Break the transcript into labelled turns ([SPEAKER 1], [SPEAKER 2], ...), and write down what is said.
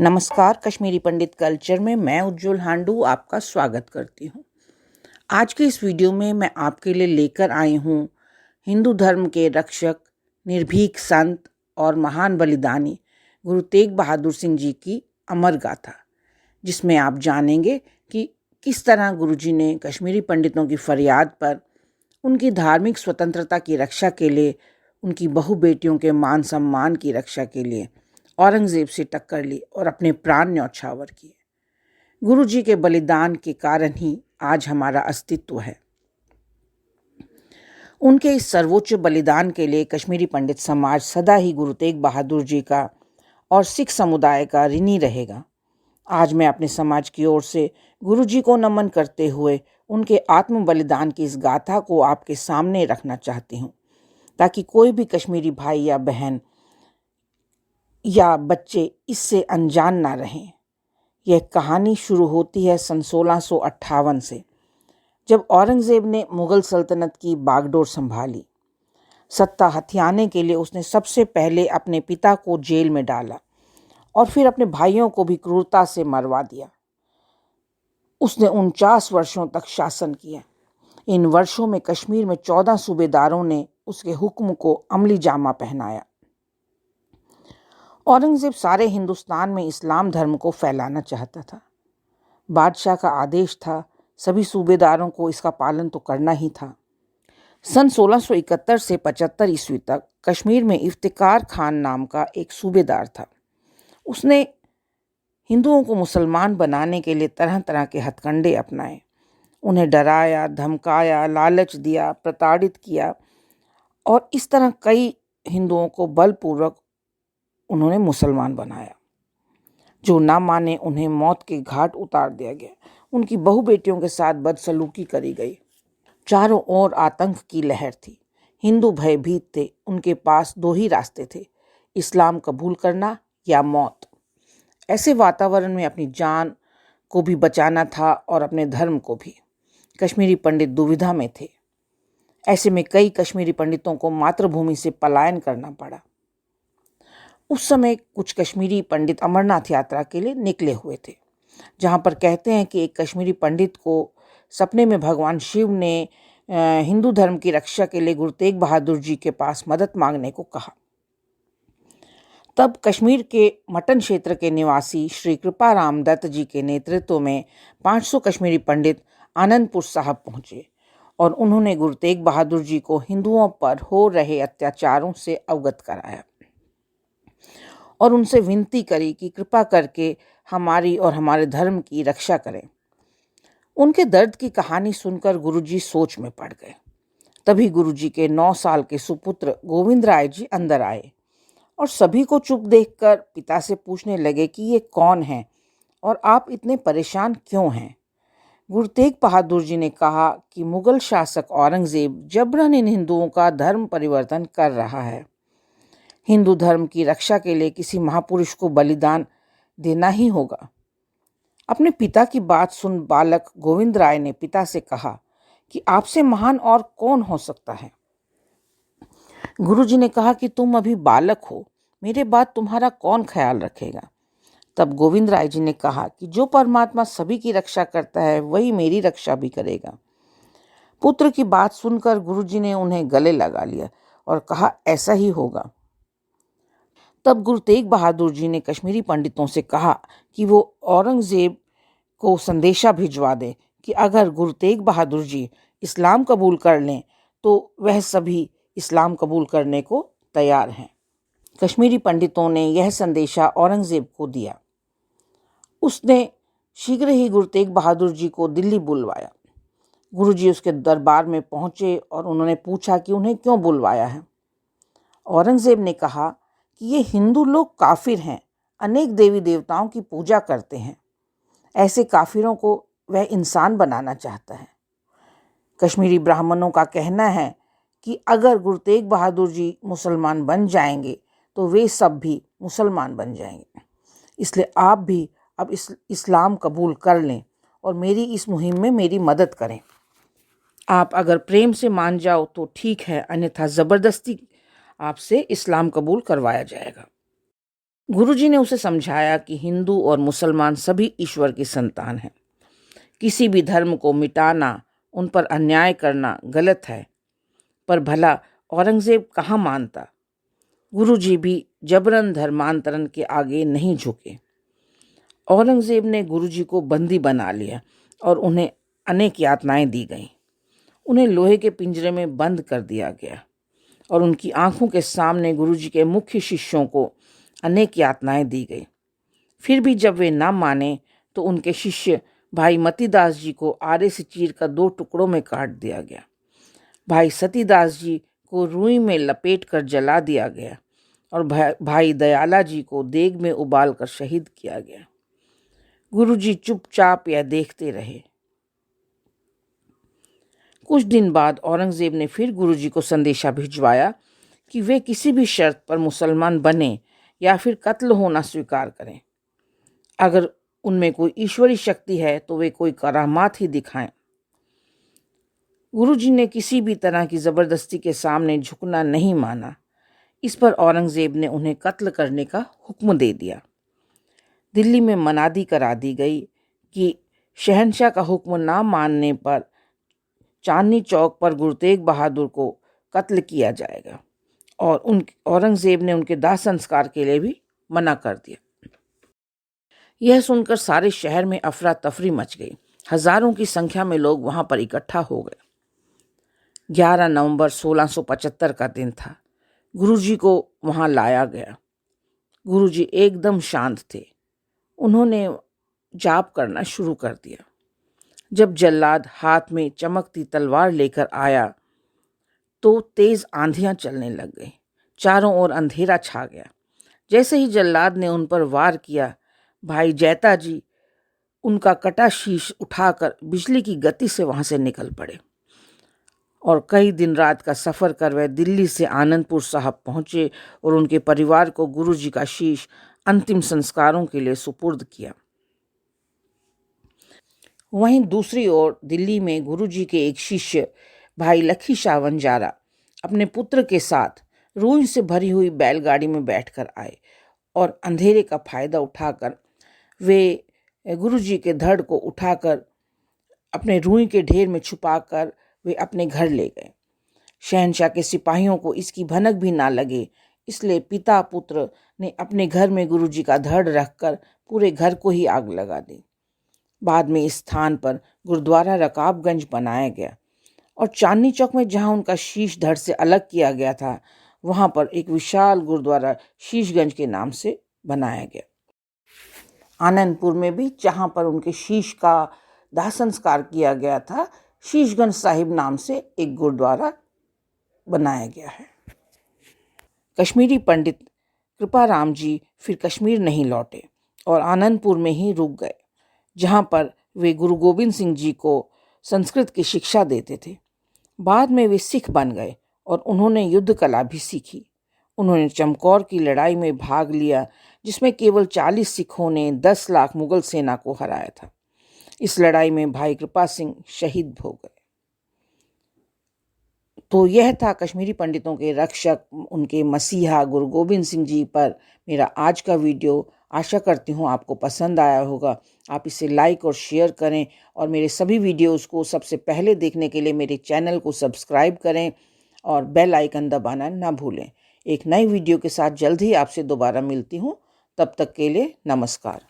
[SPEAKER 1] नमस्कार, कश्मीरी पंडित कल्चर में मैं उज्जवल हांडू आपका स्वागत करती हूँ। आज के इस वीडियो में मैं आपके लिए लेकर आई हूँ हिंदू धर्म के रक्षक, निर्भीक संत और महान बलिदानी गुरु तेग बहादुर सिंह जी की अमर गाथा, जिसमें आप जानेंगे कि किस तरह गुरुजी ने कश्मीरी पंडितों की फरियाद पर उनकी धार्मिक स्वतंत्रता की रक्षा के लिए, उनकी बहु बेटियों के मान सम्मान की रक्षा के लिए औरंगजेब से टक्कर ली और अपने प्राण न्यौछावर किए। गुरु जी के बलिदान के कारण ही आज हमारा अस्तित्व है। उनके इस सर्वोच्च बलिदान के लिए कश्मीरी पंडित समाज सदा ही गुरु तेग बहादुर जी का और सिख समुदाय का ऋणी रहेगा। आज मैं अपने समाज की ओर से गुरु जी को नमन करते हुए उनके आत्म बलिदान की इस गाथा को आपके सामने रखना चाहती हूँ, ताकि कोई भी कश्मीरी भाई या बहन या बच्चे इससे अनजान ना रहें। यह कहानी शुरू होती है सन 1658 से, जब औरंगजेब ने मुगल सल्तनत की बागडोर संभाली। सत्ता हथियाने के लिए उसने सबसे पहले अपने पिता को जेल में डाला और फिर अपने भाइयों को भी क्रूरता से मरवा दिया। उसने 49 वर्षों तक शासन किया। इन वर्षों में कश्मीर में 14 सूबेदारों ने उसके हुक्म को अमली जामा पहनाया। औरंगजेब सारे हिंदुस्तान में इस्लाम धर्म को फैलाना चाहता था। बादशाह का आदेश था, सभी सूबेदारों को इसका पालन तो करना ही था। सन 1671 से 75 ईस्वी तक कश्मीर में इफ्तिकार खान नाम का एक सूबेदार था। उसने हिंदुओं को मुसलमान बनाने के लिए तरह तरह के हथकंडे अपनाए। उन्हें डराया, धमकाया, लालच दिया, प्रताड़ित किया और इस तरह कई हिंदुओं को बलपूर्वक उन्होंने मुसलमान बनाया। जो ना माने उन्हें मौत के घाट उतार दिया गया। उनकी बहु बेटियों के साथ बदसलूकी करी गई। चारों ओर आतंक की लहर थी। हिंदू भयभीत थे। उनके पास दो ही रास्ते थे, इस्लाम कबूल करना या मौत। ऐसे वातावरण में अपनी जान को भी बचाना था और अपने धर्म को भी। कश्मीरी पंडित दुविधा में थे। ऐसे में कई कश्मीरी पंडितों को मातृभूमि से पलायन करना पड़ा। उस समय कुछ कश्मीरी पंडित अमरनाथ यात्रा के लिए निकले हुए थे, जहां पर कहते हैं कि एक कश्मीरी पंडित को सपने में भगवान शिव ने हिंदू धर्म की रक्षा के लिए गुरु तेग बहादुर जी के पास मदद मांगने को कहा। तब कश्मीर के मटन क्षेत्र के निवासी श्री कृपाराम दत्त जी के नेतृत्व में 500 कश्मीरी पंडित आनंदपुर साहब पहुंचे और उन्होंने गुरु तेग बहादुर जी को हिंदुओं पर हो रहे अत्याचारों से अवगत कराया और उनसे विनती करी कि कृपा करके हमारी और हमारे धर्म की रक्षा करें। उनके दर्द की कहानी सुनकर गुरुजी सोच में पड़ गए। तभी गुरुजी के 9 साल के सुपुत्र गोविंद राय जी अंदर आए और सभी को चुप देखकर पिता से पूछने लगे कि ये कौन है और आप इतने परेशान क्यों हैं। गुरु तेग बहादुर जी ने कहा कि मुगल शासक औरंगजेब जबरन इन हिंदुओं का धर्म परिवर्तन कर रहा है। हिंदू धर्म की रक्षा के लिए किसी महापुरुष को बलिदान देना ही होगा। अपने पिता की बात सुन बालक गोविंद राय ने पिता से कहा कि आपसे महान और कौन हो सकता है। गुरुजी ने कहा कि तुम अभी बालक हो, मेरे बाद तुम्हारा कौन ख्याल रखेगा। तब गोविंद राय जी ने कहा कि जो परमात्मा सभी की रक्षा करता है वही मेरी रक्षा भी करेगा। पुत्र की बात सुनकर गुरुजी ने उन्हें गले लगा लिया और कहा ऐसा ही होगा। तब गुरु तेग बहादुर जी ने कश्मीरी पंडितों से कहा कि वो औरंगजेब को संदेशा भिजवा दें कि अगर गुरु तेग बहादुर जी इस्लाम कबूल कर लें तो वह सभी इस्लाम कबूल करने को तैयार हैं। कश्मीरी पंडितों ने यह संदेशा औरंगजेब को दिया। उसने शीघ्र ही गुरु तेग बहादुर जी को दिल्ली बुलवाया। गुरुजी उसके दरबार में पहुंचे और उन्होंने पूछा कि उन्हें क्यों बुलवाया है। औरंगजेब ने कहा कि ये हिंदू लोग काफिर हैं, अनेक देवी देवताओं की पूजा करते हैं। ऐसे काफिरों को वह इंसान बनाना चाहता है। कश्मीरी ब्राह्मणों का कहना है कि अगर गुरु तेग बहादुर जी मुसलमान बन जाएंगे तो वे सब भी मुसलमान बन जाएंगे। इसलिए आप भी अब इस्लाम कबूल कर लें और मेरी इस मुहिम में मेरी मदद करें। आप अगर प्रेम से मान जाओ तो ठीक है, अन्यथा ज़बरदस्ती आपसे इस्लाम कबूल करवाया जाएगा। गुरुजी ने उसे समझाया कि हिंदू और मुसलमान सभी ईश्वर की संतान हैं। किसी भी धर्म को मिटाना, उन पर अन्याय करना गलत है। पर भला औरंगजेब कहाँ मानता। गुरुजी भी जबरन धर्मांतरण के आगे नहीं झुके। औरंगजेब ने गुरुजी को बंदी बना लिया और उन्हें अनेक यातनाएं दी गईं। उन्हें लोहे के पिंजरे में बंद कर दिया गया और उनकी आंखों के सामने गुरुजी के मुख्य शिष्यों को अनेक यातनाएं दी गई। फिर भी जब वे ना माने तो उनके शिष्य भाई मतीदास जी को आरे से चीरकर 2 टुकड़ों में काट दिया गया। भाई सतीदास जी को रुई में लपेट कर जला दिया गया और भाई दयाला जी को देग में उबाल कर शहीद किया गया। गुरुजी चुपचाप या देखते रहे। कुछ दिन बाद औरंगजेब ने फिर गुरुजी को संदेशा भिजवाया कि वे किसी भी शर्त पर मुसलमान बने या फिर कत्ल होना स्वीकार करें। अगर उनमें कोई ईश्वरी शक्ति है तो वे कोई करामात ही दिखाएं। गुरुजी ने किसी भी तरह की जबरदस्ती के सामने झुकना नहीं माना। इस पर औरंगजेब ने उन्हें कत्ल करने का हुक्म दे दिया। दिल्ली में मनादी करा दी गई कि शहंशाह का हुक्म ना मानने पर चांदनी चौक पर गुरु तेग बहादुर को कत्ल किया जाएगा और औरंगजेब ने उनके दाह संस्कार के लिए भी मना कर दिया। यह सुनकर सारे शहर में अफरा तफरी मच गई। हजारों की संख्या में लोग वहां पर इकट्ठा हो गए। 11 नवंबर 1675 का दिन था। गुरुजी को वहां लाया गया। गुरुजी एकदम शांत थे। उन्होंने जाप करना शुरू कर दिया। जब जल्लाद हाथ में चमकती तलवार लेकर आया तो तेज आंधियां चलने लग गई। चारों ओर अंधेरा छा गया। जैसे ही जल्लाद ने उन पर वार किया, भाई जैता जी उनका कटा शीश उठाकर बिजली की गति से वहां से निकल पड़े और कई दिन रात का सफर कर वह दिल्ली से आनंदपुर साहब पहुंचे और उनके परिवार को गुरुजी का शीश अंतिम संस्कारों के लिए सुपुर्द किया। वहीं दूसरी ओर दिल्ली में गुरुजी के एक शिष्य भाई लखी शाह वंजारा अपने पुत्र के साथ रुई से भरी हुई बैलगाड़ी में बैठकर आए और अंधेरे का फायदा उठाकर वे गुरुजी के धड़ को उठाकर अपने रुई के ढेर में छुपाकर वे अपने घर ले गए। शहंशाह के सिपाहियों को इसकी भनक भी ना लगे, इसलिए पिता पुत्र ने अपने घर में गुरुजी का धड़ रखकर पूरे घर को ही आग लगा दी। बाद में इस स्थान पर गुरुद्वारा रकाबगंज बनाया गया और चांदनी चौक में जहां उनका शीश धड़ से अलग किया गया था, वहां पर एक विशाल गुरुद्वारा शीशगंज के नाम से बनाया गया। आनंदपुर में भी जहां पर उनके शीश का दाह संस्कार किया गया था, शीशगंज साहिब नाम से एक गुरुद्वारा बनाया गया है। कश्मीरी पंडित कृपाराम जी फिर कश्मीर नहीं लौटे और आनंदपुर में ही रुक गए, जहां पर वे गुरु गोविंद सिंह जी को संस्कृत की शिक्षा देते थे। बाद में वे सिख बन गए और उन्होंने युद्ध कला भी सीखी। उन्होंने चमकौर की लड़ाई में भाग लिया, जिसमें केवल 40 सिखों ने 10 लाख मुगल सेना को हराया था। इस लड़ाई में भाई कृपा सिंह शहीद हो गए। तो यह था कश्मीरी पंडितों के रक्षक, उनके मसीहा गुरु गोविंद सिंह जी पर मेरा आज का वीडियो। आशा करती हूँ आपको पसंद आया होगा। आप इसे लाइक और शेयर करें और मेरे सभी वीडियोस को सबसे पहले देखने के लिए मेरे चैनल को सब्सक्राइब करें और बेल आइकन दबाना ना भूलें। एक नई वीडियो के साथ जल्द ही आपसे दोबारा मिलती हूँ। तब तक के लिए नमस्कार।